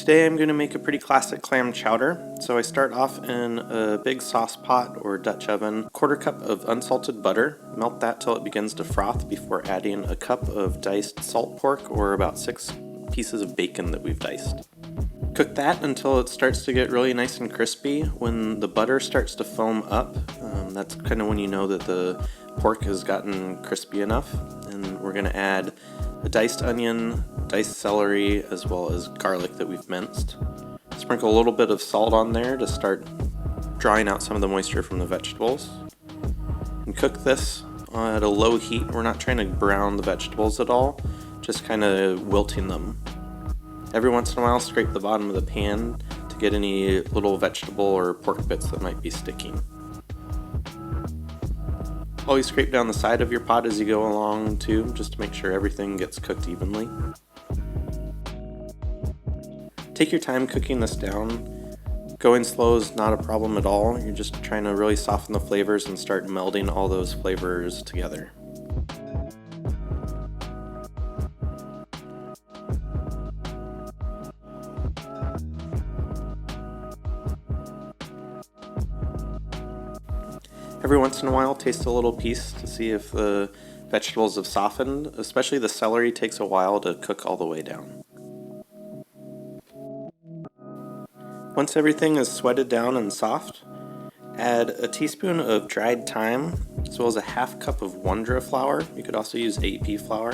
Today I'm going to make a pretty classic clam chowder. So I start off in a big sauce pot or Dutch oven, 1/4 cup of unsalted butter, melt that till it begins to froth before adding a cup of diced salt pork or about 6 pieces of bacon that we've diced. Cook that until it starts to get really nice and crispy. When the butter starts to foam up, that's kind of when you know that the pork has gotten crispy enough. And we're going to add a diced onion, diced celery, as well as garlic that we've minced. Sprinkle a little bit of salt on there to start drawing out some of the moisture from the vegetables. And cook this at a low heat. We're not trying to brown the vegetables at all, just kind of wilting them. Every once in a while, scrape the bottom of the pan to get any little vegetable or pork bits that might be sticking. Always scrape down the side of your pot as you go along too, just to make sure everything gets cooked evenly. Take your time cooking this down. Going slow is not a problem at all. You're just trying to really soften the flavors and start melding all those flavors together. Every once in a while, taste a little piece to see if the vegetables have softened. Especially the celery takes a while to cook all the way down. Once everything is sweated down and soft, add a teaspoon of dried thyme, as well as a 1/2 cup of wondra flour. You could also use AP flour.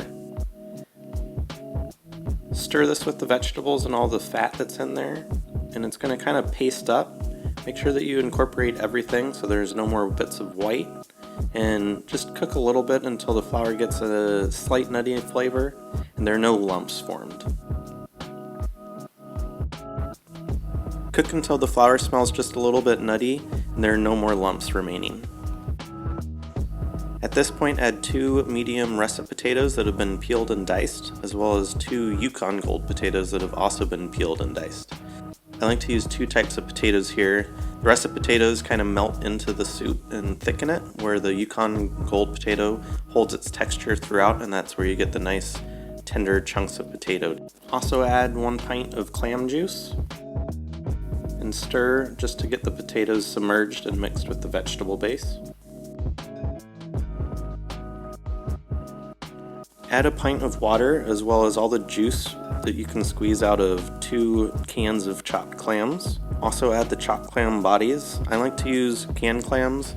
Stir this with the vegetables and all the fat that's in there, and it's going to kind of paste up. Make sure that you incorporate everything so there's no more bits of white, and just cook a little bit until the flour gets a slight nutty flavor and there are no lumps formed. Cook until the flour smells just a little bit nutty and there are no more lumps remaining. At this point, add 2 medium russet potatoes that have been peeled and diced, as well as 2 Yukon gold potatoes that have also been peeled and diced. I like to use 2 types of potatoes here. The russet potatoes kind of melt into the soup and thicken it, where the Yukon gold potato holds its texture throughout, and that's where you get the nice tender chunks of potato. Also add 1 pint of clam juice and stir just to get the potatoes submerged and mixed with the vegetable base. Add a pint of water as well as all the juice that you can squeeze out of 2 cans of chopped clams. Also add the chopped clam bodies. I like to use canned clams.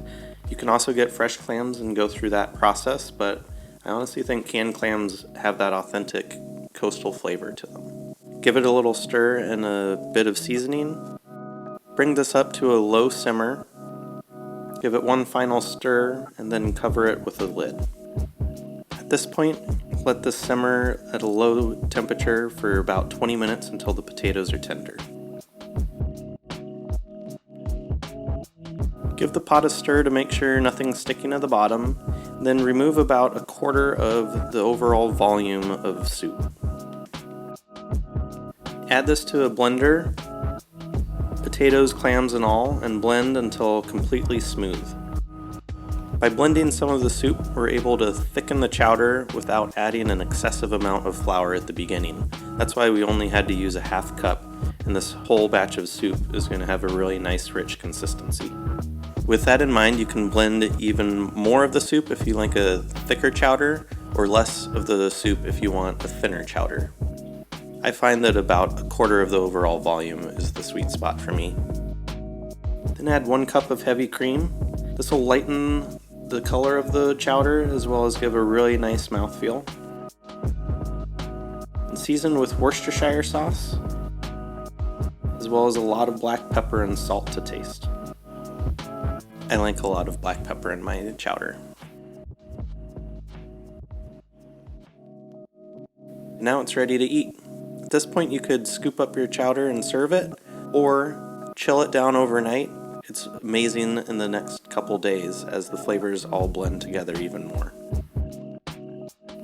You can also get fresh clams and go through that process, but I honestly think canned clams have that authentic coastal flavor to them. Give it a little stir and a bit of seasoning. Bring this up to a low simmer. Give it one final stir and then cover it with a lid. At this point, let this simmer at a low temperature for about 20 minutes until the potatoes are tender. Give the pot a stir to make sure nothing's sticking to the bottom, then remove about 1/4 of the overall volume of soup. Add this to a blender, potatoes, clams, and all, and blend until completely smooth. By blending some of the soup, we're able to thicken the chowder without adding an excessive amount of flour at the beginning. That's why we only had to use a 1/2 cup, and this whole batch of soup is going to have a really nice rich consistency. With that in mind, you can blend even more of the soup if you like a thicker chowder, or less of the soup if you want a thinner chowder. I find that about 1/4 of the overall volume is the sweet spot for me. Then add 1 cup of heavy cream. This will lighten the color of the chowder as well as give a really nice mouthfeel. And season with Worcestershire sauce, as well as a lot of black pepper and salt to taste. I like a lot of black pepper in my chowder. Now it's ready to eat. At this point you could scoop up your chowder and serve it, or chill it down overnight. It's amazing in the next couple days as the flavors all blend together even more.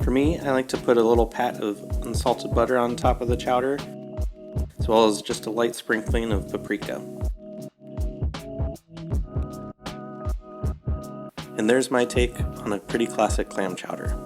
For me, I like to put a little pat of unsalted butter on top of the chowder, as well as just a light sprinkling of paprika. And there's my take on a pretty classic clam chowder.